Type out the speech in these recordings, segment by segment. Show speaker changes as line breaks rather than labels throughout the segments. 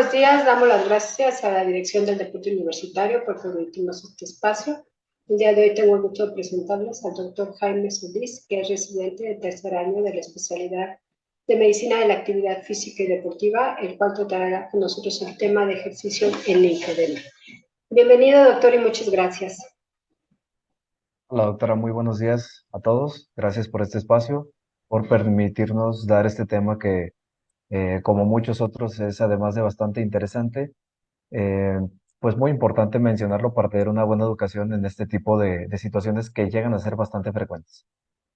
buenos días. Damos las gracias a la dirección del Deporte Universitario por permitirnos este espacio. El día de hoy tengo el gusto de presentarles al doctor Jaime Solís, que es residente de tercer año de la especialidad de Medicina de la Actividad Física y Deportiva, el cual tratará con nosotros el tema de ejercicio en linfedema. Bienvenido, doctor, y muchas gracias.
Hola doctora, muy buenos días a todos. Gracias por este espacio, por permitirnos dar este tema que, como muchos otros, es además de bastante interesante, eh, pues muy importante mencionarlo para tener una buena educación en este tipo de situaciones que llegan a ser bastante frecuentes.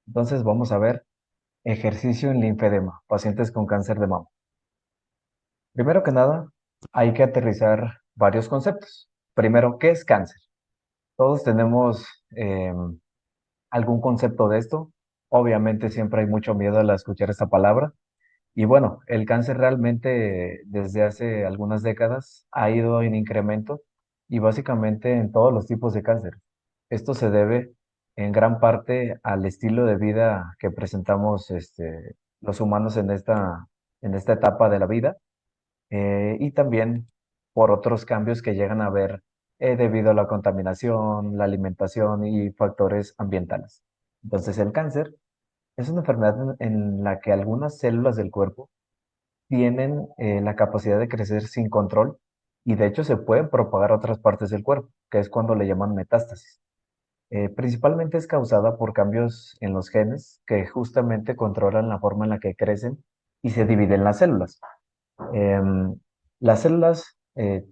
Entonces vamos a ver ejercicio en linfedema, pacientes con cáncer de mama. Primero que nada, hay que aterrizar varios conceptos. Primero, ¿qué es cáncer? Todos tenemos algún concepto de esto. Obviamente siempre hay mucho miedo al escuchar esta palabra. Y bueno, el cáncer realmente desde hace algunas décadas ha ido en incremento y básicamente en todos los tipos de cáncer. Esto se debe en gran parte al estilo de vida que presentamos los humanos en esta etapa de la vida, y también por otros cambios que llegan a haber debido a la contaminación, la alimentación y factores ambientales. Entonces, el cáncer es una enfermedad en la que algunas células del cuerpo tienen la capacidad de crecer sin control y de hecho se pueden propagar a otras partes del cuerpo, que es cuando le llaman metástasis. Principalmente es causada por cambios en los genes que justamente controlan la forma en la que crecen y se dividen las células. Em, las células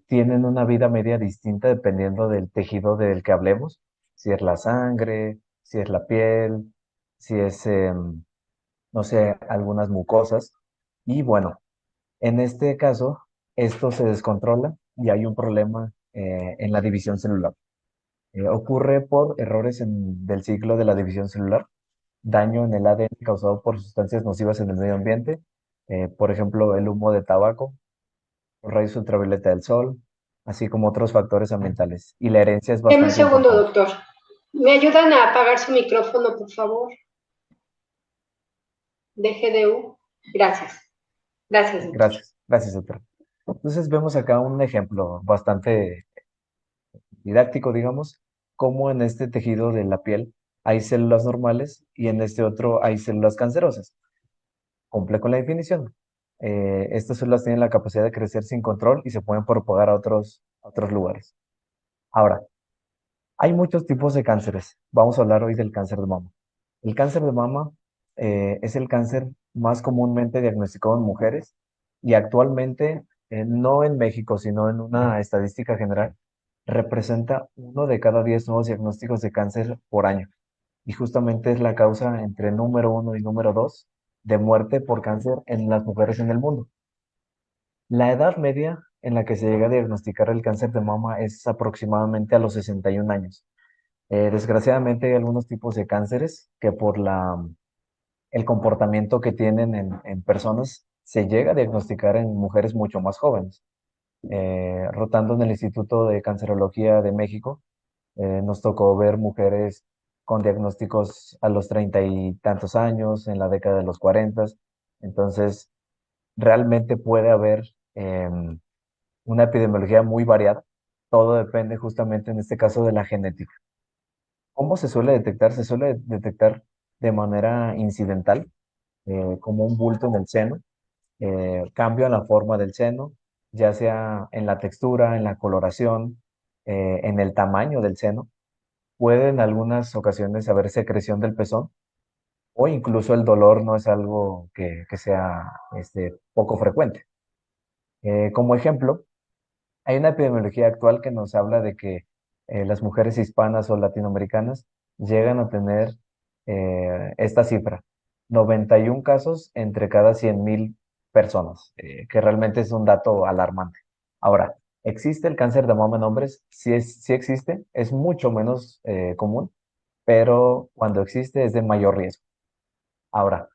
tienen una vida media distinta dependiendo del tejido del que hablemos, si es la sangre, si es la piel, si es, no sé, algunas mucosas. Y bueno, en este caso, esto se descontrola y hay un problema en la división celular. Ocurre por errores del ciclo de la división celular, daño en el ADN causado por sustancias nocivas en el medio ambiente, por ejemplo, el humo de tabaco, los rayos ultravioleta del sol, así como otros factores ambientales. Y la herencia es
Deme un
bastante
segundo,
importante.
doctor. ¿Me ayudan a apagar su micrófono, por favor? De GDU. Gracias. Gracias, doctor.
Gracias, gracias, doctor. Entonces vemos acá un ejemplo bastante didáctico, digamos, cómo en este tejido de la piel hay células normales y en este otro hay células cancerosas. Cumple con la definición. Estas células tienen la capacidad de crecer sin control y se pueden propagar a otros lugares. Ahora, hay muchos tipos de cánceres. Vamos a hablar hoy del cáncer de mama. El cáncer de mama es el cáncer más comúnmente diagnosticado en mujeres y actualmente, no en México, sino en una estadística general, representa 1 de cada 10 nuevos diagnósticos de cáncer por año. Y justamente es la causa entre número 1 y número 2 de muerte por cáncer en las mujeres en el mundo. La edad media en la que se llega a diagnosticar el cáncer de mama es aproximadamente a los 61 años. Desgraciadamente hay algunos tipos de cánceres que por el comportamiento que tienen en personas se llega a diagnosticar en mujeres mucho más jóvenes. Rotando en el Instituto de Cancerología de México, nos tocó ver mujeres con diagnósticos a los 30 y tantos años, en la década de los 40. Entonces, realmente puede haber una epidemiología muy variada. Todo depende justamente en este caso de la genética. ¿Cómo se suele detectar? Se suele detectar de manera incidental, como un bulto en el seno, cambio en la forma del seno, ya sea en la textura, en la coloración, en el tamaño del seno. Puede en algunas ocasiones haber secreción del pezón o incluso el dolor no es algo que sea poco frecuente. Como ejemplo, hay una epidemiología actual que nos habla de que las mujeres hispanas o latinoamericanas llegan a tener esta cifra, 91 casos entre cada 100.000 personas, que realmente es un dato alarmante. Ahora, ¿existe el cáncer de mama en hombres? Sí, sí existe, es mucho menos común, pero cuando existe es de mayor riesgo. Ahora,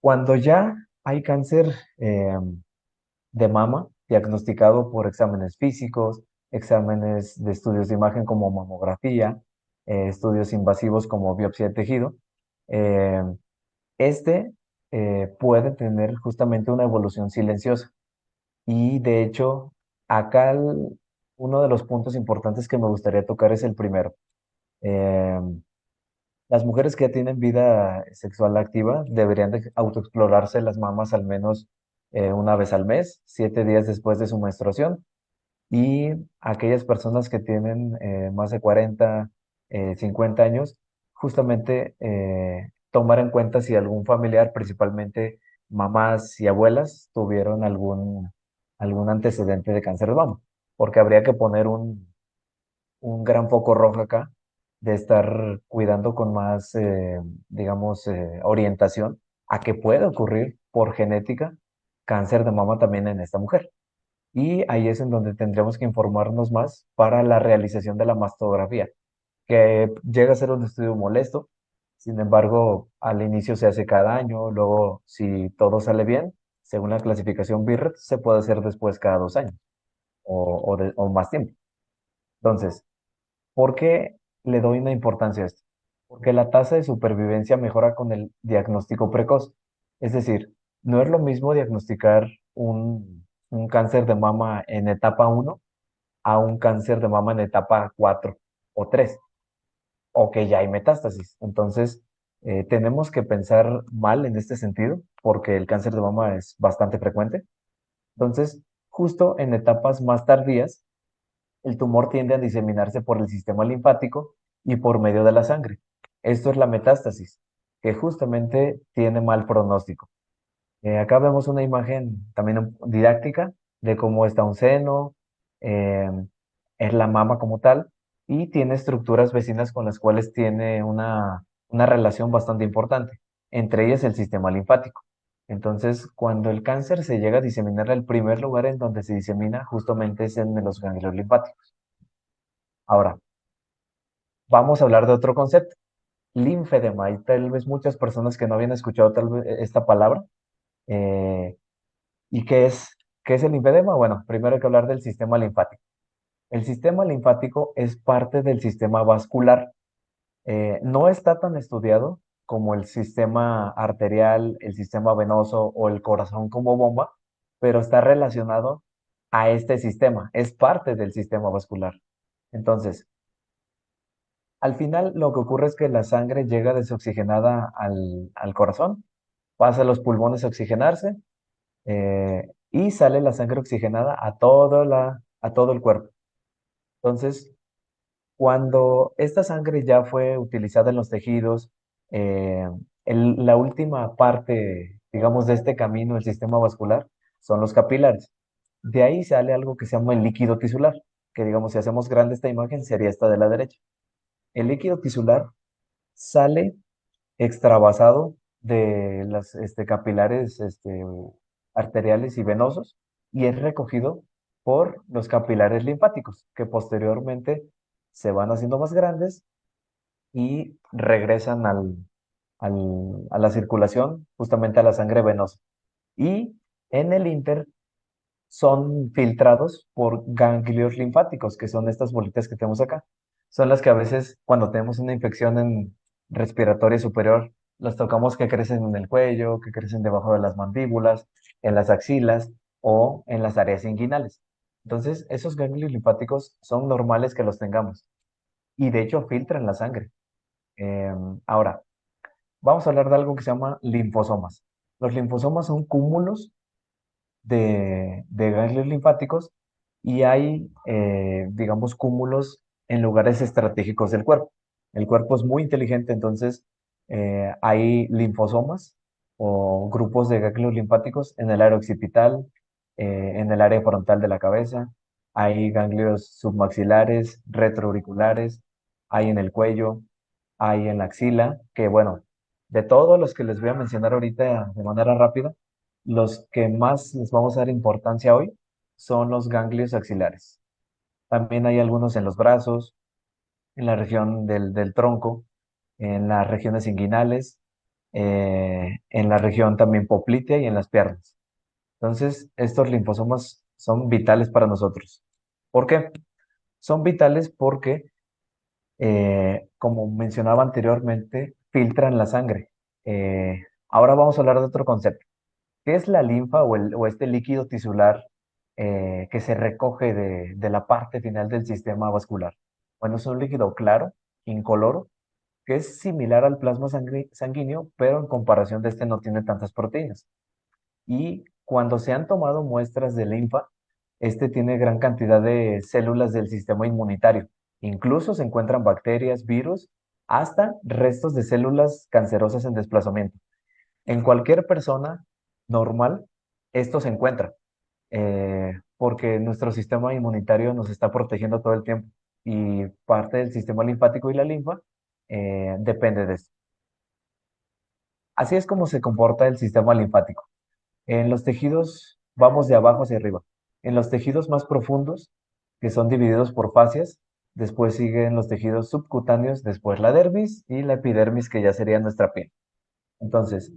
cuando ya hay cáncer de mama, diagnosticado por exámenes físicos, exámenes de estudios de imagen como mamografía, estudios invasivos como biopsia de tejido. eh, este puede tener justamente una evolución silenciosa. Y de hecho, acá uno de los puntos importantes que me gustaría tocar es el primero. Eh, las mujeres que ya tienen vida sexual activa deberían de autoexplorarse las mamas al menos una vez al mes, 7 días después de su menstruación. Y aquellas personas que tienen más de 40, 50 años, justamente tomar en cuenta si algún familiar, principalmente mamás y abuelas, tuvieron algún antecedente de cáncer de mama, porque habría que poner un gran foco rojo acá de estar cuidando con más, digamos, orientación a que puede ocurrir por genética cáncer de mama también en esta mujer. Y ahí es en donde tendremos que informarnos más para la realización de la mastografía, que llega a ser un estudio molesto. Sin embargo, al inicio se hace cada año, luego si todo sale bien, según la clasificación BIRRET, se puede hacer después cada 2 años o más tiempo. Entonces, ¿por qué le doy una importancia a esto? Porque la tasa de supervivencia mejora con el diagnóstico precoz. Es decir, no es lo mismo diagnosticar un cáncer de mama en etapa 1 a un cáncer de mama en etapa 4 o 3, o que ya hay metástasis. Entonces, tenemos que pensar mal en este sentido, porque el cáncer de mama es bastante frecuente. Entonces, justo en etapas más tardías, el tumor tiende a diseminarse por el sistema linfático y por medio de la sangre. Esto es la metástasis, que justamente tiene mal pronóstico. Acá vemos una imagen también didáctica de cómo está un seno, eh, es la mama como tal, y tiene estructuras vecinas con las cuales tiene una relación bastante importante, entre ellas el sistema linfático. Entonces, cuando el cáncer se llega a diseminar, el primer lugar en donde se disemina justamente es en los ganglios linfáticos. Ahora, vamos a hablar de otro concepto, linfedema. Hay tal vez muchas personas que no habían escuchado tal vez esta palabra. Eh, ¿Y qué es el linfedema? Bueno, primero hay que hablar del sistema linfático. El sistema linfático es parte del sistema vascular. No está tan estudiado como el sistema arterial, el sistema venoso o el corazón como bomba, pero está relacionado a este sistema, es parte del sistema vascular. Entonces, al final lo que ocurre es que la sangre llega desoxigenada al corazón, pasa a los pulmones a oxigenarse, y sale la sangre oxigenada a todo el cuerpo. Entonces, cuando esta sangre ya fue utilizada en los tejidos, eh, la última parte, digamos, de este camino, el sistema vascular, son los capilares. De ahí sale algo que se llama el líquido tisular, que digamos, si hacemos grande esta imagen, sería esta de la derecha. El líquido tisular sale extravasado de las capilares arteriales y venosos y es recogido por los capilares linfáticos, que posteriormente se van haciendo más grandes y regresan a la circulación, justamente a la sangre venosa. Y en el inter son filtrados por ganglios linfáticos, que son estas bolitas que tenemos acá. Son las que a veces cuando tenemos una infección en respiratoria superior, las tocamos que crecen en el cuello, que crecen debajo de las mandíbulas, en las axilas o en las áreas inguinales. Entonces, esos ganglios linfáticos son normales que los tengamos y de hecho filtran la sangre. Ahora, vamos a hablar de algo que se llama linfosomas. Los linfosomas son cúmulos de ganglios linfáticos y hay, digamos, cúmulos en lugares estratégicos del cuerpo. El cuerpo es muy inteligente, entonces hay linfosomas o grupos de ganglios linfáticos en el área occipital, en el área frontal de la cabeza, hay ganglios submaxilares, retroauriculares, hay en el cuello, hay en la axila, que bueno, de todos los que les voy a mencionar ahorita de manera rápida, los que más les vamos a dar importancia hoy son los ganglios axilares. También hay algunos en los brazos, en la región del tronco, en las regiones inguinales, en la región también poplitea y en las piernas. Entonces, estos linfosomas son vitales para nosotros. ¿Por qué? Son vitales porque, como mencionaba anteriormente, filtran la sangre. Ahora vamos a hablar de otro concepto. ¿Qué es la linfa o este líquido tisular que se recoge de la parte final del sistema vascular. Bueno, es un líquido claro, incoloro, que es similar al plasma sanguíneo, pero en comparación de este no tiene tantas proteínas. Y cuando se han tomado muestras de linfa, este tiene gran cantidad de células del sistema inmunitario. Incluso se encuentran bacterias, virus, hasta restos de células cancerosas en desplazamiento. En cualquier persona normal, esto se encuentra, porque nuestro sistema inmunitario nos está protegiendo todo el tiempo y parte del sistema linfático y la linfa depende de esto. Así es como se comporta el sistema linfático. En los tejidos vamos de abajo hacia arriba. En los tejidos más profundos, que son divididos por fascias, después siguen los tejidos subcutáneos, después la dermis y la epidermis, que ya sería nuestra piel. Entonces,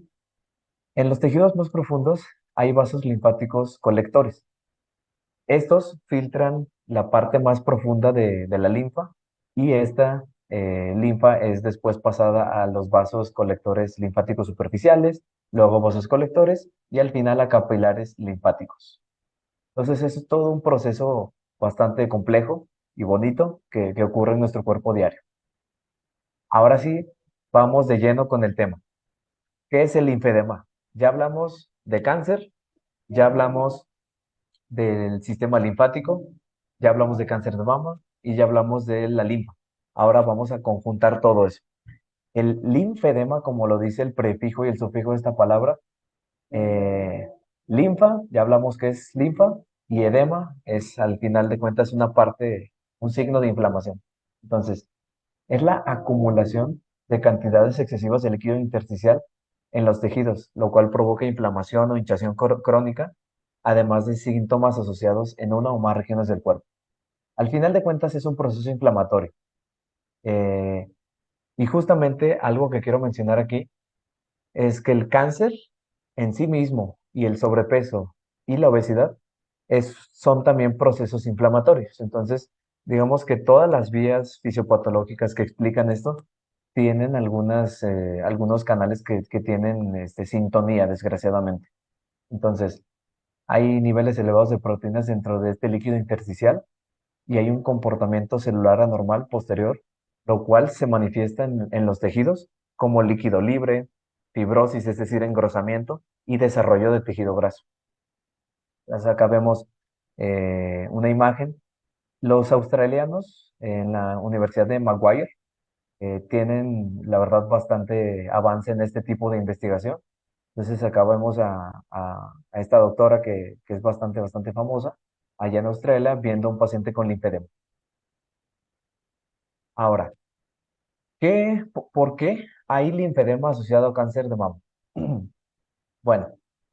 en los tejidos más profundos hay vasos linfáticos colectores. Estos filtran la parte más profunda de la linfa y esta linfa es después pasada a los vasos colectores linfáticos superficiales, luego vasos colectores y al final a capilares linfáticos. Entonces es todo un proceso bastante complejo y bonito que ocurre en nuestro cuerpo diario. Ahora sí, vamos de lleno con el tema. ¿Qué es el linfedema? Ya hablamos de cáncer, ya hablamos del sistema linfático, ya hablamos de cáncer de mama y ya hablamos de la linfa. Ahora vamos a conjuntar todo eso. El linfedema, como lo dice el prefijo y el sufijo de esta palabra, eh, linfa, ya hablamos que es linfa, y edema es al final de cuentas una parte, un signo de inflamación. Entonces, es la acumulación de cantidades excesivas de líquido intersticial en los tejidos, lo cual provoca inflamación o hinchazón crónica, además de síntomas asociados en una o más regiones del cuerpo. Al final de cuentas es un proceso inflamatorio. Eh, y justamente algo que quiero mencionar aquí es que el cáncer en sí mismo y el sobrepeso y la obesidad son también procesos inflamatorios. Entonces, digamos que todas las vías fisiopatológicas que explican esto tienen algunos canales que tienen sintonía, desgraciadamente. Entonces, hay niveles elevados de proteínas dentro de este líquido intersticial y hay un comportamiento celular anormal posterior, lo cual se manifiesta en los tejidos como líquido libre, fibrosis, es decir, engrosamiento y desarrollo de tejido graso. Entonces, acá vemos una imagen. Los australianos en la Universidad de Maguire tienen, la verdad, bastante avance en este tipo de investigación. Entonces acá vemos a esta doctora que es bastante famosa allá en Australia viendo a un paciente con linfedema. Ahora, ¿por qué hay linfedema asociado a cáncer de mama? Bueno,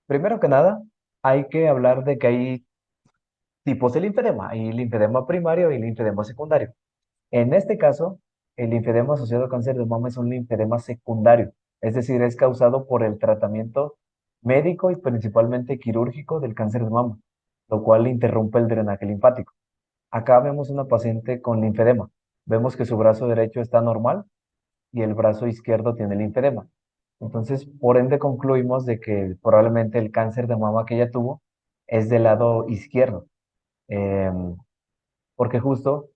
primero que nada, hay que hablar de que hay tipos de linfedema. Hay linfedema primario y linfedema secundario. En este caso, el linfedema asociado a cáncer de mama es un linfedema secundario, es decir, es causado por el tratamiento médico y principalmente quirúrgico del cáncer de mama, lo cual interrumpe el drenaje linfático. Acá vemos una paciente con linfedema. Vemos que su brazo derecho está normal y el brazo izquierdo tiene linfedema. Entonces, por ende, concluimos de que probablemente el cáncer de mama que ella tuvo es del lado izquierdo. Em, Porque justo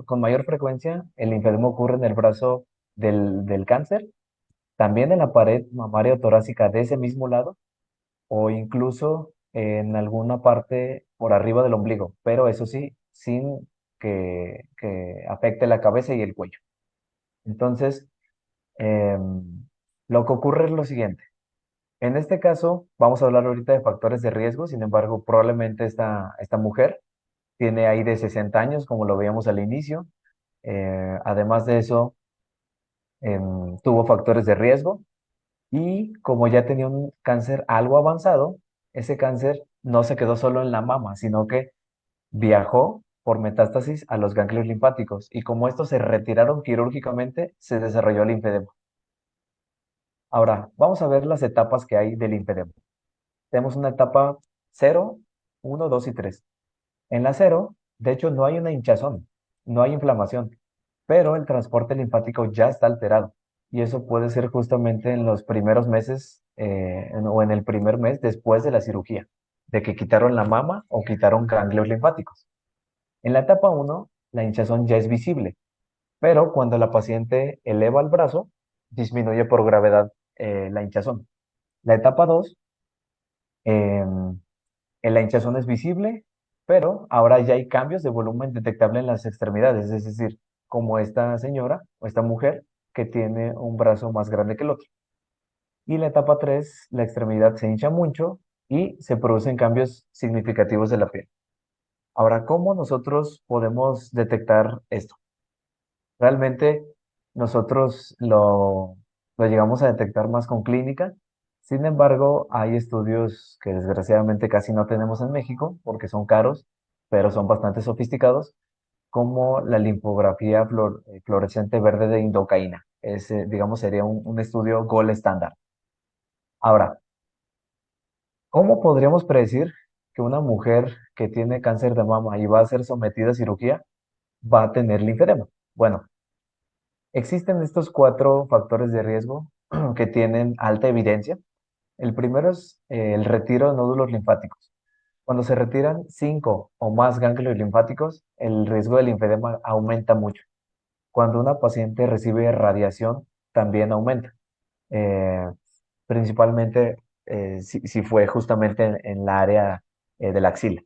con mayor frecuencia el linfedema ocurre en el brazo del cáncer, también en la pared mamaria o torácica de ese mismo lado, o incluso en alguna parte por arriba del ombligo, pero eso sí, sin que afecte la cabeza y el cuello. Entonces, lo que ocurre es lo siguiente. En este caso, vamos a hablar ahorita de factores de riesgo, sin embargo, probablemente esta mujer tiene ahí de 60 años, como lo veíamos al inicio. Además de eso, tuvo factores de riesgo y como ya tenía un cáncer algo avanzado, ese cáncer no se quedó solo en la mama, sino que viajó por metástasis a los ganglios linfáticos y como estos se retiraron quirúrgicamente, se desarrolló el linfedema. Ahora, vamos a ver las etapas que hay del linfedema. Tenemos una etapa 0, 1, 2 y 3. En la 0, de hecho, no hay una hinchazón, no hay inflamación, pero el transporte linfático ya está alterado. Y eso puede ser justamente en los primeros meses o en el primer mes después de la cirugía. de que quitaron la mama o quitaron ganglios linfáticos. En la etapa uno, la hinchazón ya es visible, pero cuando la paciente eleva el brazo, disminuye por gravedad la hinchazón. La etapa 2, la hinchazón es visible, pero ahora ya hay cambios de volumen detectable en las extremidades, es decir, como esta señora o esta mujer que tiene un brazo más grande que el otro. Y la etapa 3, la extremidad se hincha mucho y se producen cambios significativos de la piel. Ahora, ¿cómo nosotros podemos detectar esto? Realmente nosotros lo llegamos a detectar más con clínica. Sin embargo, hay estudios que desgraciadamente casi no tenemos en México porque son caros, pero son bastante sofisticados, como la linfografía fluorescente verde de indocaína. Ese, digamos, sería un estudio gold estándar. Ahora, ¿cómo podríamos predecir que una mujer que tiene cáncer de mama y va a ser sometida a cirugía va a tener linfedema? Bueno, existen estos cuatro factores de riesgo que tienen alta evidencia. El primero es el retiro de nódulos linfáticos. Cuando se retiran cinco o más ganglios linfáticos, el riesgo de linfedema aumenta mucho. Cuando una paciente recibe radiación, también aumenta. Eh, Principalmente si fue justamente en la área de la axila.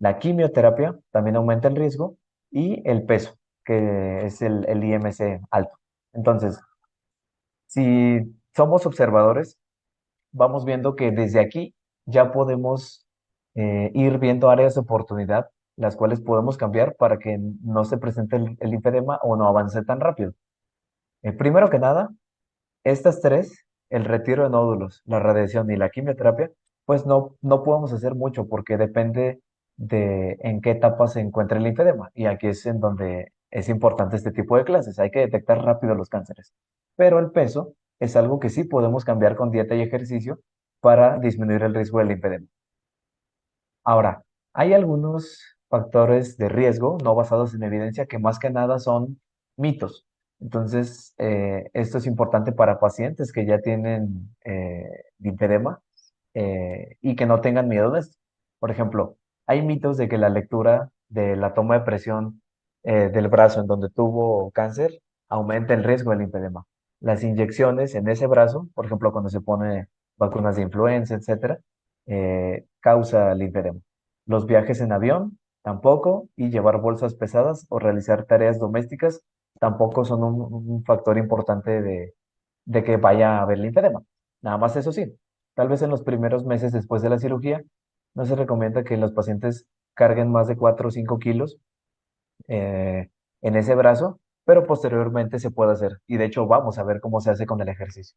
La quimioterapia también aumenta el riesgo y el peso, que es el IMC alto. Entonces, si somos observadores, vamos viendo que desde aquí ya podemos ir viendo áreas de oportunidad, las cuales podemos cambiar para que no se presente el linfedema o no avance tan rápido. Primero que nada, estas tres, el retiro de nódulos, la radiación y la quimioterapia, pues no podemos hacer mucho porque depende de en qué etapa se encuentra el linfedema. Y aquí es en donde es importante este tipo de clases. Hay que detectar rápido los cánceres. Pero el peso es algo que sí podemos cambiar con dieta y ejercicio para disminuir el riesgo del linfedema. Ahora, hay algunos factores de riesgo no basados en evidencia que más que nada son mitos. Entonces, esto es importante para pacientes que ya tienen linfedema y que no tengan miedo de esto. Por ejemplo, hay mitos de que la lectura de la toma de presión del brazo en donde tuvo cáncer aumenta el riesgo del linfedema. Las inyecciones en ese brazo, por ejemplo, cuando se pone vacunas de influenza, etcétera, causa linfedema. Los viajes en avión tampoco, y llevar bolsas pesadas o realizar tareas domésticas tampoco son un factor importante de que vaya a haber linfedema. Nada más eso sí, tal vez en los primeros meses después de la cirugía no se recomienda que los pacientes carguen más de 4 o 5 kilos eh, en ese brazo, pero posteriormente se puede hacer. Y de hecho vamos a ver cómo se hace con el ejercicio.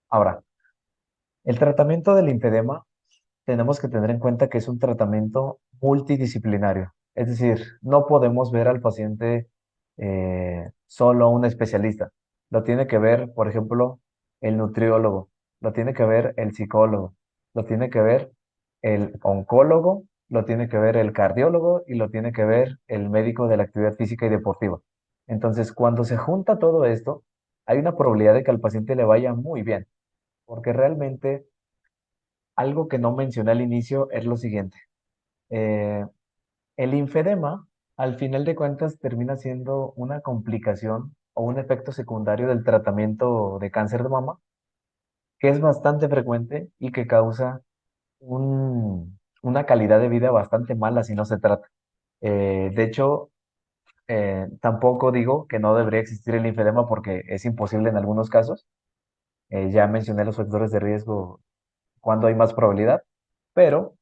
Ahora, el tratamiento del linfedema tenemos que tener en cuenta que es un tratamiento multidisciplinario. Es decir, no podemos ver al paciente solo un especialista. Lo tiene que ver, por ejemplo, el nutriólogo, lo tiene que ver el psicólogo, lo tiene que ver el oncólogo, lo tiene que ver el cardiólogo y lo tiene que ver el médico de la actividad física y deportiva. Entonces, cuando se junta todo esto, hay una probabilidad de que al paciente le vaya muy bien, porque realmente algo que no mencioné al inicio es lo siguiente. Eh, el linfedema, al final de cuentas, termina siendo una complicación o un efecto secundario del tratamiento de cáncer de mama, que es bastante frecuente y que causa una calidad de vida bastante mala si no se trata. De hecho, tampoco digo que no debería existir el linfedema porque es imposible en algunos casos. Ya mencioné los factores de riesgo cuando hay más probabilidad, pero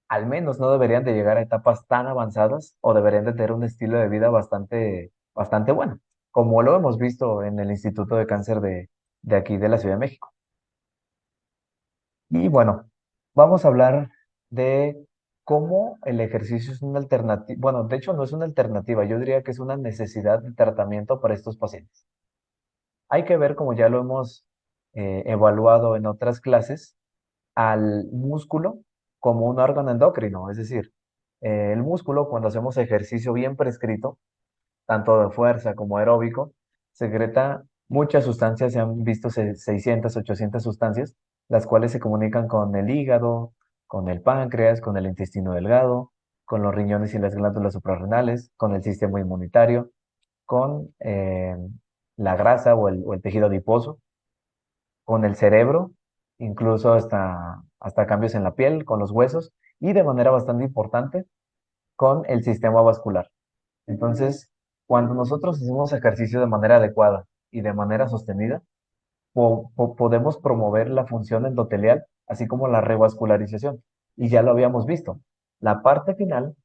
al menos no deberían de llegar a etapas tan avanzadas o deberían de tener un estilo de vida bastante bueno, como lo hemos visto en el Instituto de Cáncer de aquí de la Ciudad de México. Y bueno, vamos a hablar de cómo el ejercicio es una alternativa, bueno, de hecho no es una alternativa, yo diría que es una necesidad de tratamiento para estos pacientes. Hay que ver, como ya lo hemos evaluado en otras clases, al músculo como un órgano endocrino, es decir, el músculo cuando hacemos ejercicio bien prescrito, tanto de fuerza como aeróbico, secreta muchas sustancias, se han visto 600, 800 sustancias, las cuales se comunican con el hígado, con el páncreas, con el intestino delgado, con los riñones y las glándulas suprarrenales, con el sistema inmunitario, con la grasa o el tejido adiposo, con el cerebro, incluso hasta cambios en la piel, con los huesos y de manera bastante importante con el sistema vascular. Entonces, cuando nosotros hacemos ejercicio de manera adecuada y de manera sostenida, podemos promover la función endotelial, así como la revascularización. Y ya lo habíamos visto. La parte final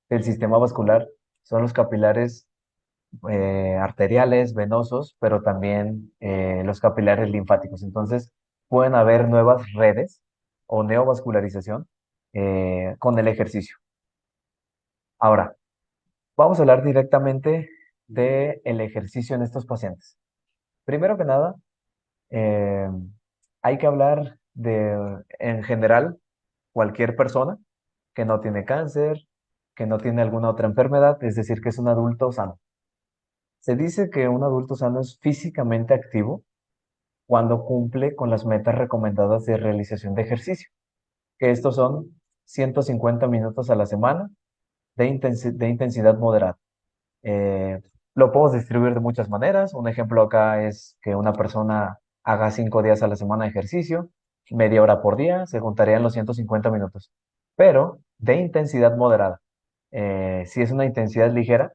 del sistema vascular son los capilares arteriales, venosos, pero también los capilares linfáticos. Entonces, pueden haber nuevas redes o neovascularización con el ejercicio. Ahora, vamos a hablar directamente del ejercicio en estos pacientes. Primero que nada, eh, hay que hablar en general, cualquier persona que no tiene cáncer, que no tiene alguna otra enfermedad, es decir, que es un adulto sano. Se dice que un adulto sano es físicamente activo cuando cumple con las metas recomendadas de realización de ejercicio, que estos son 150 minutos a la semana de intensidad moderada. Eh, lo podemos distribuir de muchas maneras. Un ejemplo acá es que una persona haga 5 días a la semana de ejercicio, media hora por día, se juntarían los 150 minutos, pero de intensidad moderada. Si es una intensidad ligera,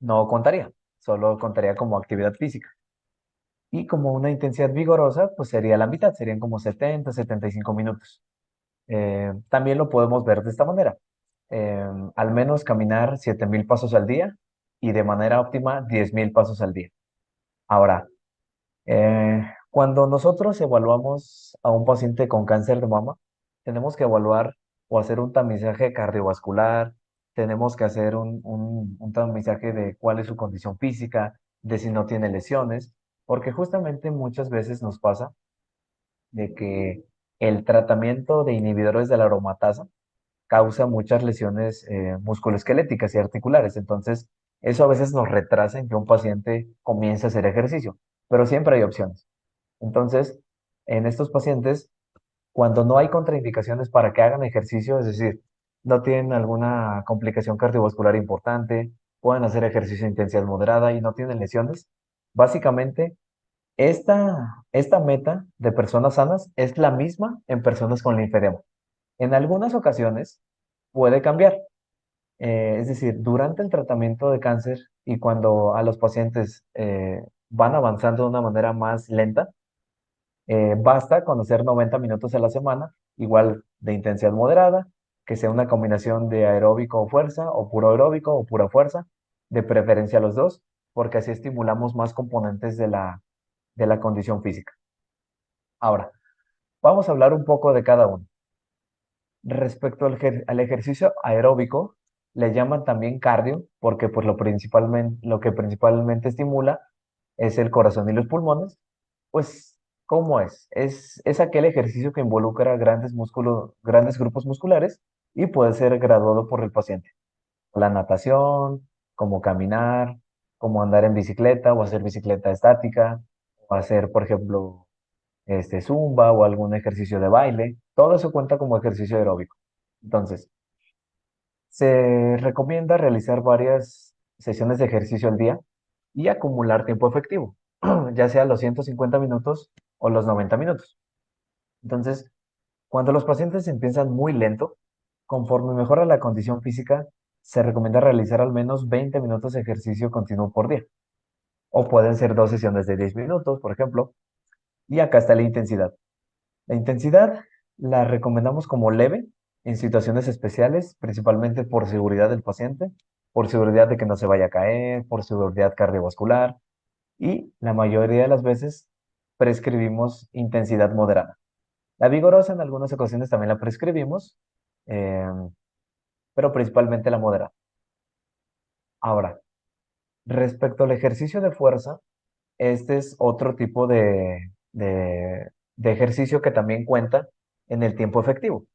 no contaría, solo contaría como actividad física. Y como una intensidad vigorosa, pues sería la mitad, serían como 75 minutos. También lo podemos ver de esta manera. Al menos caminar 7,000 pasos al día y de manera óptima 10,000 pasos al día. Ahora, cuando nosotros evaluamos a un paciente con cáncer de mama, tenemos que evaluar o hacer un tamizaje cardiovascular, tenemos que hacer un tamizaje de cuál es su condición física, de si no tiene lesiones, porque justamente muchas veces nos pasa de que el tratamiento de inhibidores de la aromatasa causa muchas lesiones musculoesqueléticas y articulares. Entonces, eso a veces nos retrasa en que un paciente comience a hacer ejercicio, pero siempre hay opciones. Entonces, en estos pacientes, cuando no hay contraindicaciones para que hagan ejercicio, es decir, no tienen alguna complicación cardiovascular importante, pueden hacer ejercicio de intensidad moderada y no tienen lesiones, básicamente esta meta de personas sanas es la misma en personas con linfedema. En algunas ocasiones puede cambiar, es decir, durante el tratamiento de cáncer y cuando a los pacientes van avanzando de una manera más lenta, basta con hacer 90 minutos a la semana, igual de intensidad moderada, que sea una combinación de aeróbico o fuerza, o puro aeróbico o pura fuerza, de preferencia los dos, porque así estimulamos más componentes de la condición física. Ahora, vamos a hablar un poco de cada uno. Respecto al ejercicio aeróbico, le llaman también cardio, porque pues lo que principalmente estimula es el corazón y los pulmones. Pues, ¿cómo es? Es aquel ejercicio que involucra grandes grupos musculares y puede ser graduado por el paciente. La natación, como caminar, como andar en bicicleta o hacer bicicleta estática, o hacer, por ejemplo, zumba o algún ejercicio de baile. Todo eso cuenta como ejercicio aeróbico. Entonces, se recomienda realizar varias sesiones de ejercicio al día y acumular tiempo efectivo, ya sea los 150 minutos o los 90 minutos. Entonces, cuando los pacientes empiezan muy lento, conforme mejora la condición física, se recomienda realizar al menos 20 minutos de ejercicio continuo por día. O pueden ser 2 sesiones de 10 minutos, por ejemplo. Y acá está la intensidad. La intensidad la recomendamos como leve en situaciones especiales, principalmente por seguridad del paciente, por seguridad de que no se vaya a caer, por seguridad cardiovascular y la mayoría de las veces prescribimos intensidad moderada. La vigorosa en algunas ocasiones también la prescribimos, eh, pero principalmente la moderada. Ahora, respecto al ejercicio de fuerza, este es otro tipo de ejercicio que también cuenta en el tiempo efectivo.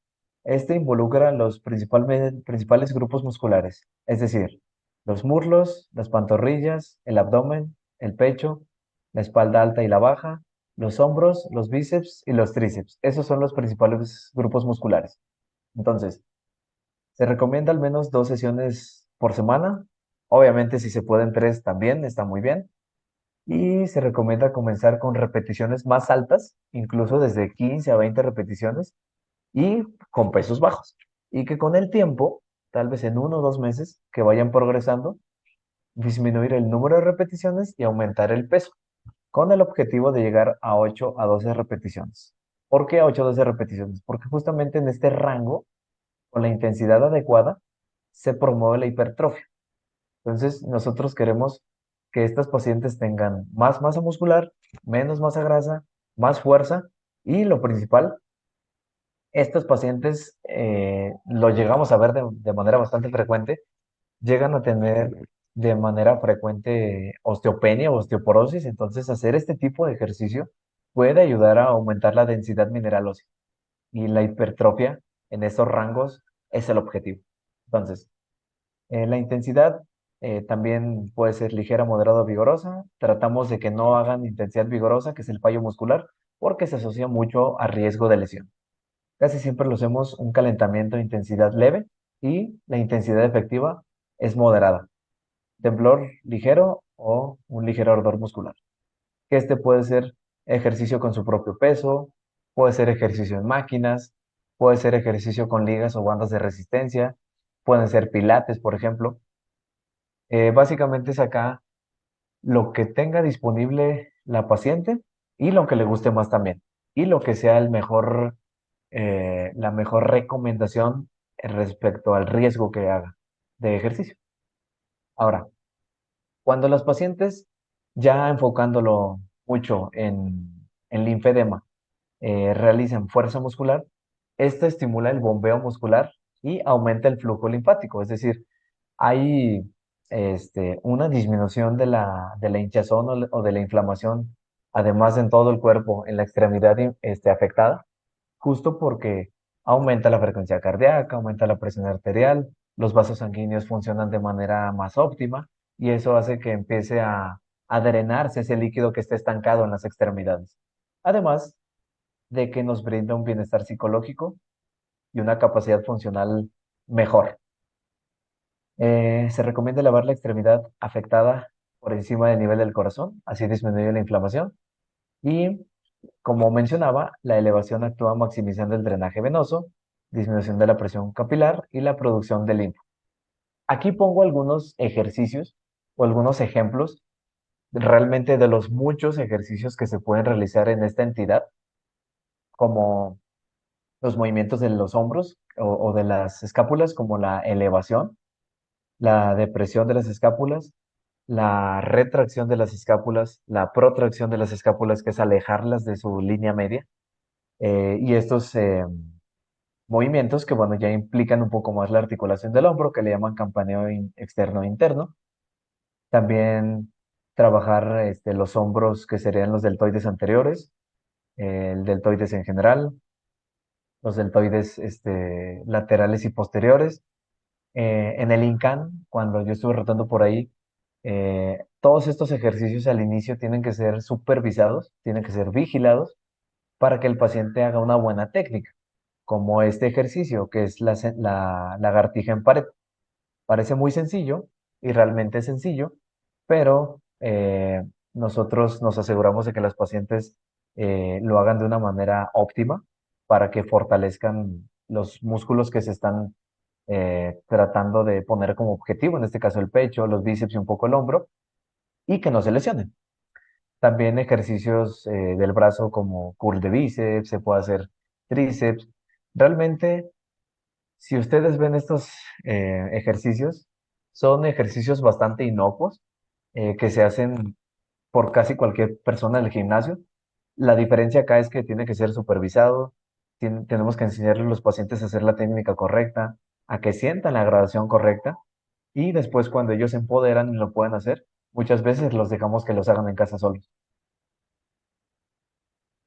Este involucra los principales grupos musculares, es decir, los muslos, las pantorrillas, el abdomen, el pecho, la espalda alta y la baja, los hombros, los bíceps y los tríceps. Esos son los principales grupos musculares. Entonces, se recomienda al menos 2 sesiones por semana. Obviamente, si se pueden tres, también está muy bien. Y se recomienda comenzar con repeticiones más altas, incluso desde 15 a 20 repeticiones y con pesos bajos. Y que con el tiempo, tal vez en 1 o 2 meses, que vayan progresando, disminuir el número de repeticiones y aumentar el peso, con el objetivo de llegar a 8 a 12 repeticiones. ¿Por qué 8 a 12 repeticiones? Porque justamente en este rango, con la intensidad adecuada, se promueve la hipertrofia. Entonces, nosotros queremos que estas pacientes tengan más masa muscular, menos masa grasa, más fuerza y lo principal, estos pacientes lo llegamos a ver de manera bastante frecuente, llegan a tener de manera frecuente osteopenia o osteoporosis, entonces hacer este tipo de ejercicio puede ayudar a aumentar la densidad mineral ósea y la hipertrofia en esos rangos es el objetivo. Entonces, la intensidad también puede ser ligera, moderada o vigorosa. Tratamos de que no hagan intensidad vigorosa, que es el fallo muscular, porque se asocia mucho a riesgo de lesión. Casi siempre lo hacemos un calentamiento de intensidad leve y la intensidad efectiva es moderada. Temblor ligero o un ligero ardor muscular. Que este puede ser ejercicio con su propio peso, puede ser ejercicio en máquinas, puede ser ejercicio con ligas o bandas de resistencia, pueden ser pilates, por ejemplo. Básicamente es acá lo que tenga disponible la paciente y lo que le guste más también. Y lo que sea la mejor recomendación respecto al riesgo que haga de ejercicio. Ahora, cuando los pacientes, ya enfocándolo mucho en linfedema, realizan fuerza muscular, esto estimula el bombeo muscular y aumenta el flujo linfático, es decir, hay una disminución de la hinchazón o de la inflamación, además en todo el cuerpo, en la extremidad afectada, justo porque aumenta la frecuencia cardíaca, aumenta la presión arterial, los vasos sanguíneos funcionan de manera más óptima y eso hace que empiece a drenarse ese líquido que está estancado en las extremidades. Además de que nos brinda un bienestar psicológico y una capacidad funcional mejor. Se recomienda lavar la extremidad afectada por encima del nivel del corazón, así disminuye la inflamación. Y como mencionaba, la elevación actúa maximizando el drenaje venoso, disminución de la presión capilar y la producción de linfa. Aquí pongo algunos ejercicios o algunos ejemplos realmente de los muchos ejercicios que se pueden realizar en esta entidad, como los movimientos de los hombros o de las escápulas, como la elevación, la depresión de las escápulas, la retracción de las escápulas, la protracción de las escápulas, que es alejarlas de su línea media, y estos movimientos que, bueno, ya implican un poco más la articulación del hombro, que le llaman campaneo externo e interno. También trabajar los hombros, que serían los deltoides anteriores, el deltoides en general, los deltoides laterales y posteriores. En el INCAN, cuando yo estuve rotando por ahí, todos estos ejercicios al inicio tienen que ser supervisados, tienen que ser vigilados para que el paciente haga una buena técnica, como este ejercicio que es la lagartija en pared. Parece muy sencillo y realmente es sencillo, pero nosotros nos aseguramos de que las pacientes lo hagan de una manera óptima para que fortalezcan los músculos que se están tratando de poner como objetivo, en este caso el pecho, los bíceps y un poco el hombro, y que no se lesionen. También ejercicios del brazo como curl de bíceps, se puede hacer tríceps. Realmente, si ustedes ven estos ejercicios, son ejercicios bastante inocuos que se hacen por casi cualquier persona del gimnasio. La diferencia acá es que tiene que ser supervisado, tenemos que enseñarle a los pacientes a hacer la técnica correcta, a que sientan la gradación correcta y después cuando ellos se empoderan y lo pueden hacer, muchas veces los dejamos que los hagan en casa solos.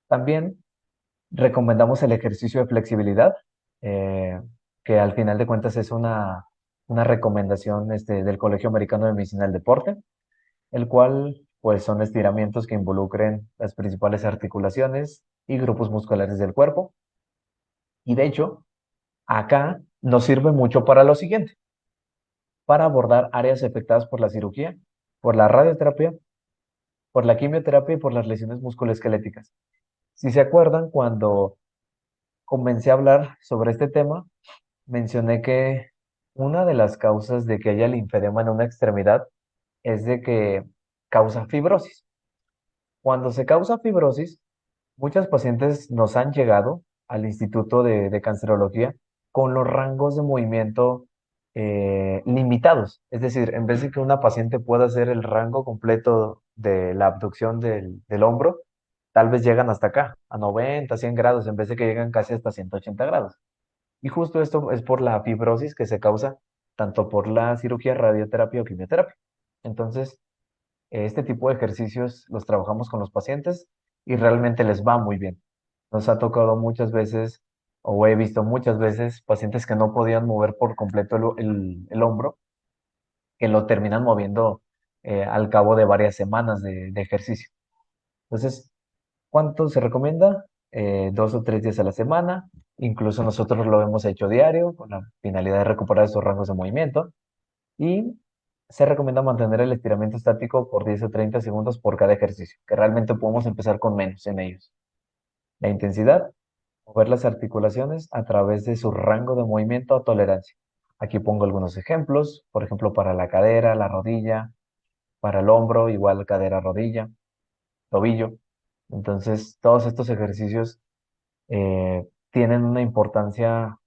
También recomendamos el ejercicio de flexibilidad, eh, que al final de cuentas es una recomendación del Colegio Americano de Medicina del Deporte, el cual pues son estiramientos que involucren las principales articulaciones y grupos musculares del cuerpo. Y de hecho, acá nos sirve mucho para lo siguiente, para abordar áreas afectadas por la cirugía, por la radioterapia, por la quimioterapia y por las lesiones musculoesqueléticas. Si se acuerdan, cuando comencé a hablar sobre este tema, mencioné que una de las causas de que haya linfedema en una extremidad es de que causa fibrosis. Cuando se causa fibrosis, muchas pacientes nos han llegado al Instituto de Cancerología con los rangos de movimiento limitados. Es decir, en vez de que una paciente pueda hacer el rango completo de la abducción del hombro, tal vez llegan hasta acá, a 90, 100 grados, en vez de que llegan casi hasta 180 grados. Y justo esto es por la fibrosis que se causa tanto por la cirugía, radioterapia o quimioterapia. Entonces, este tipo de ejercicios los trabajamos con los pacientes y realmente les va muy bien. Nos ha tocado muchas veces, o he visto muchas veces, pacientes que no podían mover por completo el hombro, que lo terminan moviendo al cabo de varias semanas de ejercicio. Entonces, ¿cuánto se recomienda? 2 o 3 días a la semana. Incluso nosotros lo hemos hecho diario con la finalidad de recuperar esos rangos de movimiento. Y se recomienda mantener el estiramiento estático por 10 o 30 segundos por cada ejercicio, que realmente podemos empezar con menos en ellos. La intensidad, mover las articulaciones a través de su rango de movimiento o tolerancia. Aquí pongo algunos ejemplos, por ejemplo, para la cadera, la rodilla, para el hombro, igual cadera, rodilla, tobillo. Entonces, todos estos ejercicios tienen una importancia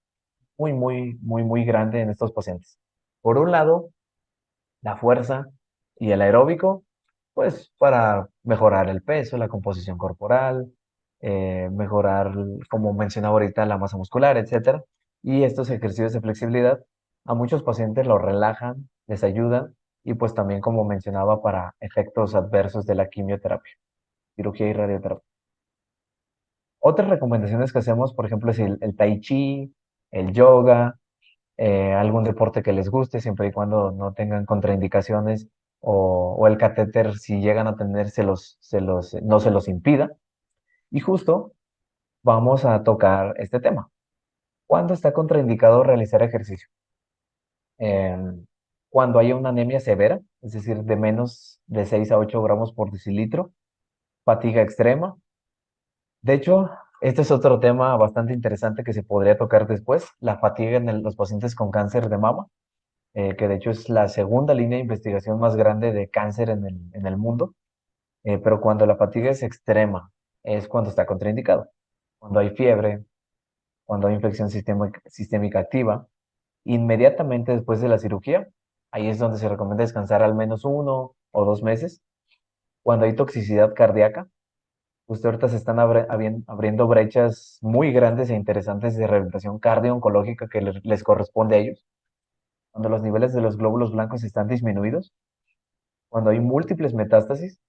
muy, muy, muy, muy grande en estos pacientes. Por un lado, la fuerza y el aeróbico, pues para mejorar el peso, la composición corporal, mejorar, como mencionaba ahorita, la masa muscular, etcétera. Y estos ejercicios de flexibilidad a muchos pacientes los relajan, les ayudan y pues también, como mencionaba, para efectos adversos de la quimioterapia, cirugía y radioterapia. Otras recomendaciones que hacemos, por ejemplo, es el tai chi, el yoga, algún deporte que les guste, siempre y cuando no tengan contraindicaciones o el catéter, si llegan a tener, no se los impida. Y justo vamos a tocar este tema. ¿Cuándo está contraindicado realizar ejercicio? Cuando haya una anemia severa, es decir, de menos de 6 a 8 gramos por decilitro, fatiga extrema. De hecho, este es otro tema bastante interesante que se podría tocar después, la fatiga en los pacientes con cáncer de mama, que de hecho es la segunda línea de investigación más grande de cáncer en el mundo, pero cuando la fatiga es extrema, es cuando está contraindicado. Cuando hay fiebre, cuando hay infección sistémica activa, inmediatamente después de la cirugía, ahí es donde se recomienda descansar al menos 1 o 2 meses. Cuando hay toxicidad cardíaca, justo ahorita se están abriendo brechas muy grandes e interesantes de rehabilitación cardio-oncológica que les corresponde a ellos. Cuando los niveles de los glóbulos blancos están disminuidos, cuando hay múltiples metástasis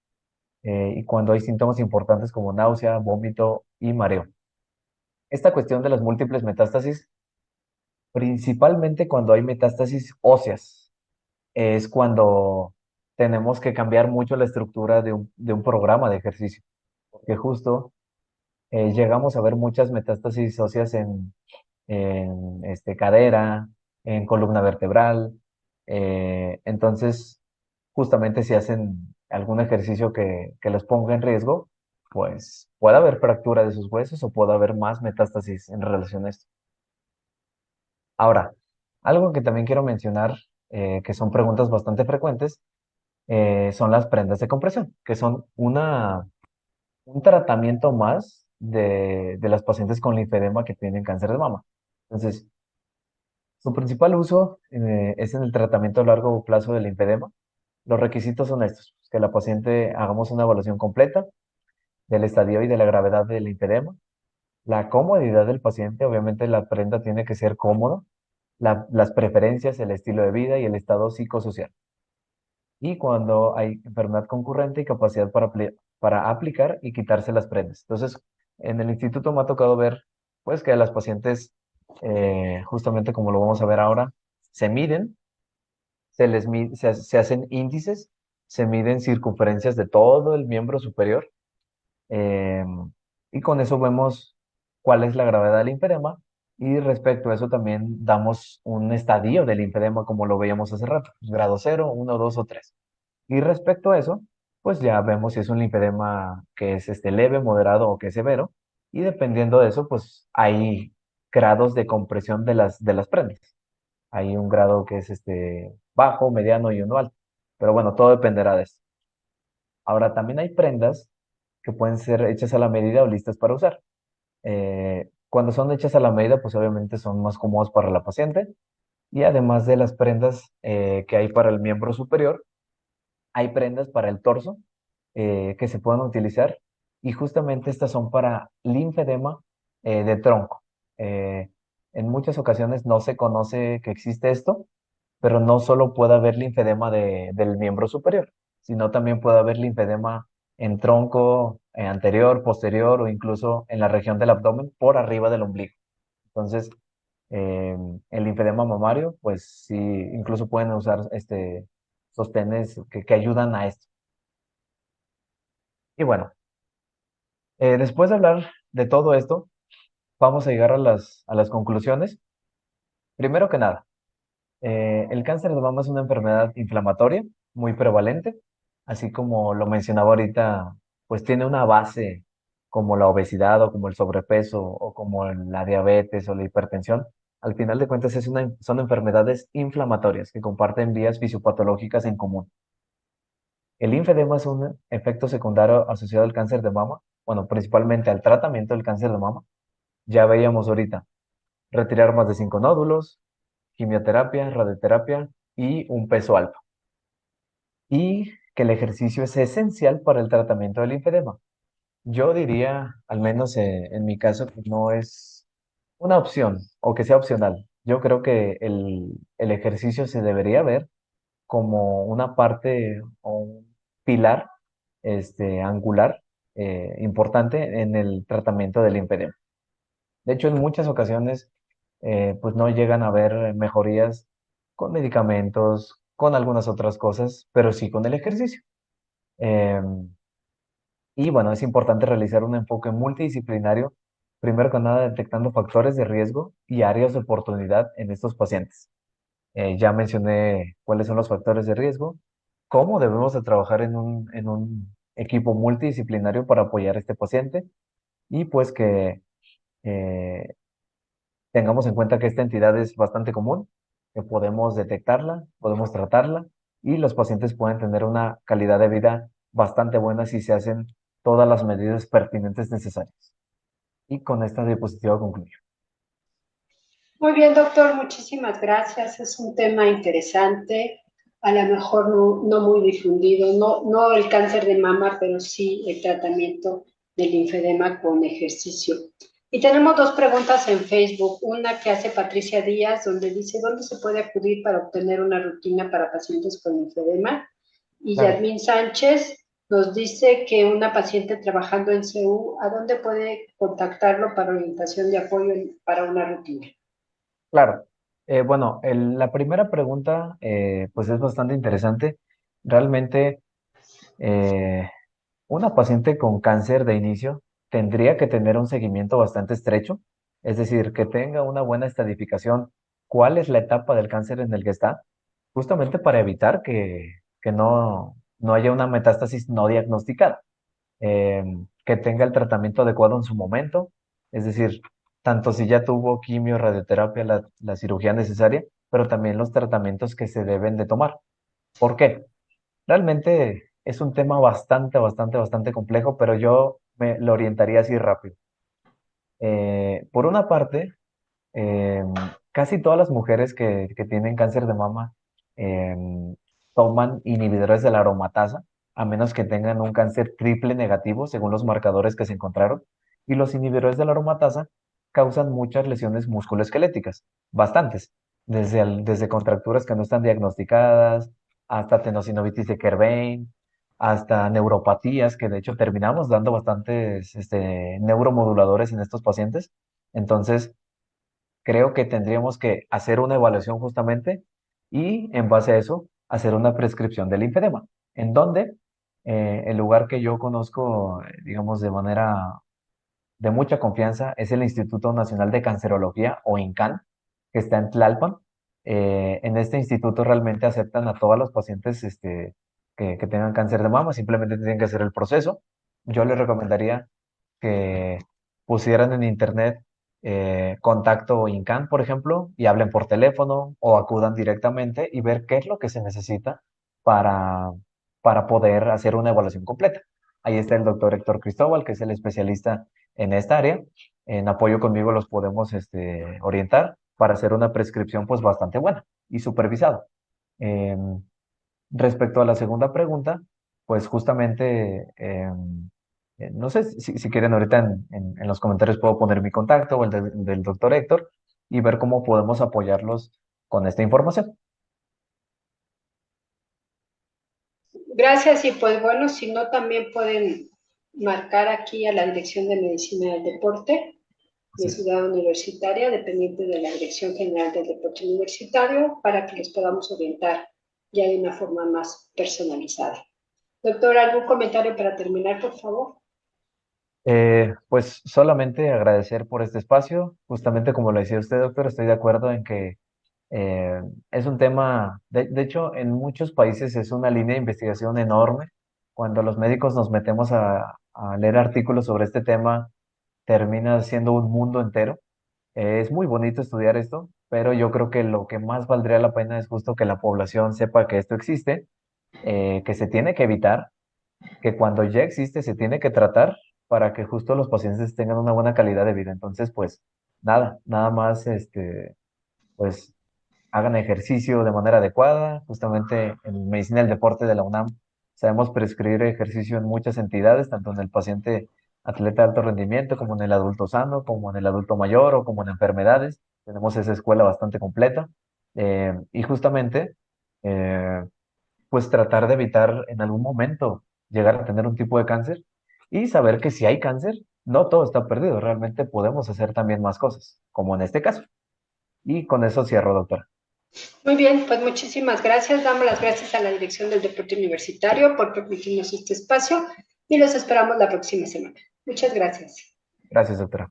y cuando hay síntomas importantes como náusea, vómito y mareo. Esta cuestión de las múltiples metástasis, principalmente cuando hay metástasis óseas, es cuando tenemos que cambiar mucho la estructura de un programa de ejercicio, porque justo llegamos a ver muchas metástasis óseas en cadera, en columna vertebral. Entonces, justamente si hacen algún ejercicio que los ponga en riesgo, pues puede haber fractura de sus huesos o puede haber más metástasis en relación a esto. Ahora, algo que también quiero mencionar, que son preguntas bastante frecuentes, son las prendas de compresión, que son un tratamiento más de las pacientes con linfedema que tienen cáncer de mama. Entonces, su principal uso es en el tratamiento a largo plazo del linfedema. Los requisitos son estos: que la paciente hagamos una evaluación completa del estadio y de la gravedad del linfedema, la comodidad del paciente, obviamente la prenda tiene que ser cómoda, las preferencias, el estilo de vida y el estado psicosocial. Y cuando hay enfermedad concurrente y capacidad para aplicar y quitarse las prendas. Entonces, en el instituto me ha tocado ver, pues, que a las pacientes, justamente como lo vamos a ver ahora, se miden, se hacen índices, se miden circunferencias de todo el miembro superior, eh, y con eso vemos cuál es la gravedad del linfedema, y respecto a eso también damos un estadio del linfedema como lo veíamos hace rato, grado 0, 1, 2 o 3. Y respecto a eso, pues ya vemos si es un linfedema que es leve, moderado o que es severo, y dependiendo de eso, pues hay grados de compresión de las prendas. Hay un grado que es bajo, mediano y uno alto. Pero bueno, todo dependerá de esto. Ahora, también hay prendas que pueden ser hechas a la medida o listas para usar. Cuando son hechas a la medida, pues obviamente son más cómodos para la paciente. Y además de las prendas que hay para el miembro superior, hay prendas para el torso que se pueden utilizar. Y justamente estas son para linfedema de tronco. Eh, en muchas ocasiones no se conoce que existe esto, pero no solo puede haber linfedema del miembro superior, sino también puede haber linfedema en tronco anterior, posterior o incluso en la región del abdomen por arriba del ombligo. Entonces, el linfedema mamario, pues sí, incluso pueden usar sostenes que ayudan a esto. Y bueno, después de hablar de todo esto, vamos a llegar a las conclusiones. Primero que nada, el cáncer de mama es una enfermedad inflamatoria muy prevalente, así como lo mencionaba ahorita, pues tiene una base como la obesidad o como el sobrepeso o como la diabetes o la hipertensión. Al final de cuentas son enfermedades inflamatorias que comparten vías fisiopatológicas en común. El linfedema es un efecto secundario asociado al cáncer de mama, bueno, principalmente al tratamiento del cáncer de mama. Ya veíamos ahorita, retirar más de 5 nódulos, quimioterapia, radioterapia y un peso alto. Y que el ejercicio es esencial para el tratamiento del linfedema. Yo diría, al menos en mi caso, que no es una opción o que sea opcional. Yo creo que el ejercicio se debería ver como una parte o un pilar angular importante en el tratamiento del linfedema. De hecho, en muchas ocasiones, pues no llegan a haber mejorías con medicamentos, con algunas otras cosas, pero sí con el ejercicio. Em, y bueno, es importante realizar un enfoque multidisciplinario, primero que nada detectando factores de riesgo y áreas de oportunidad en estos pacientes. Ya mencioné cuáles son los factores de riesgo, cómo debemos de trabajar en un equipo multidisciplinario para apoyar a este paciente y pues que eh, tengamos en cuenta que esta entidad es bastante común, que podemos detectarla, podemos tratarla y los pacientes pueden tener una calidad de vida bastante buena si se hacen todas las medidas pertinentes necesarias. Y con esta diapositiva concluyo.
Muy bien, doctor, muchísimas gracias. Es un tema interesante, a lo mejor no muy difundido, no el cáncer de mama, pero sí el tratamiento del linfedema con ejercicio. Y tenemos dos preguntas en Facebook. Una que hace Patricia Díaz, donde dice, ¿dónde se puede acudir para obtener una rutina para pacientes con linfedema? Y
Claro,
Yasmín Sánchez nos dice que una paciente trabajando en CEU, ¿a dónde puede contactarlo para orientación de apoyo para una rutina?
claro. Bueno, la primera pregunta pues es bastante interesante. Realmente eh, una paciente con cáncer de inicio tendría que tener un seguimiento bastante estrecho, es decir, que tenga una buena estadificación, cuál es la etapa del cáncer en el que está, justamente para evitar que no haya una metástasis no diagnosticada, eh, que tenga el tratamiento adecuado en su momento, es decir, tanto si ya tuvo quimio, radioterapia, la cirugía necesaria, pero también los tratamientos que se deben de tomar. ¿Por qué? Realmente es un tema bastante, bastante, bastante complejo, pero yo me lo orientaría así rápido. Por una parte, eh, casi todas las mujeres que tienen cáncer de mama eh, toman inhibidores de la aromatasa, a menos que tengan un cáncer triple negativo, según los marcadores que se encontraron. Y los inhibidores de la aromatasa causan muchas lesiones musculoesqueléticas, bastantes, desde contracturas que no están diagnosticadas, hasta tenosinovitis de Kerbein, hasta neuropatías, que de hecho terminamos dando bastantes neuromoduladores en estos pacientes. Entonces, creo que tendríamos que hacer una evaluación justamente y en base a eso hacer una prescripción del linfedema. en donde el lugar que yo conozco, digamos, de manera de mucha confianza es el Instituto Nacional de Cancerología o INCAN, que está en Tlalpan. En este instituto realmente aceptan a todos los pacientes que tengan cáncer de mama, simplemente tienen que hacer el proceso. Yo les recomendaría que pusieran en internet contacto INCAN, por ejemplo, y hablen por teléfono o acudan directamente y ver qué es lo que se necesita para, para poder hacer una evaluación completa. Ahí está el doctor Héctor Cristóbal, que es el especialista en esta área. En apoyo conmigo los podemos orientar para hacer una prescripción pues bastante buena y supervisada. Em, Respecto a la segunda pregunta, pues justamente, no sé si quieren ahorita en los comentarios puedo poner mi contacto o el del doctor Héctor y ver cómo podemos apoyarlos con esta información.
Gracias y pues bueno, si no también pueden marcar aquí a la Dirección de Medicina del Deporte de
Así es.
Ciudad Universitaria, dependiente de la Dirección General del Deporte Universitario, para que les podamos orientar ya de una forma más personalizada. Doctor, ¿algún comentario para terminar, por favor?
Pues solamente agradecer por este espacio. Justamente como lo decía usted, doctor, estoy de acuerdo en que es un tema, de hecho, en muchos países es una línea de investigación enorme. Cuando los médicos nos metemos a leer artículos sobre este tema, termina siendo un mundo entero. Es muy bonito estudiar esto, pero yo creo que lo que más valdría la pena es justo que la población sepa que esto existe, que se tiene que evitar, que cuando ya existe se tiene que tratar para que justo los pacientes tengan una buena calidad de vida. Entonces, pues nada más, pues hagan ejercicio de manera adecuada. Justamente en Medicina del Deporte de la UNAM sabemos prescribir ejercicio en muchas entidades, tanto en el paciente atleta de alto rendimiento, como en el adulto sano, como en el adulto mayor o como en enfermedades. Tenemos esa escuela bastante completa. Y justamente, eh, pues tratar de evitar en algún momento llegar a tener un tipo de cáncer y saber que si hay cáncer, no todo está perdido. Realmente podemos hacer también más cosas, como en este caso. Y con eso cierro, doctora.
Muy bien, pues muchísimas gracias. Damos las gracias a la Dirección del Deporte Universitario por permitirnos este espacio y los esperamos la próxima semana. Muchas gracias.
Gracias, doctora.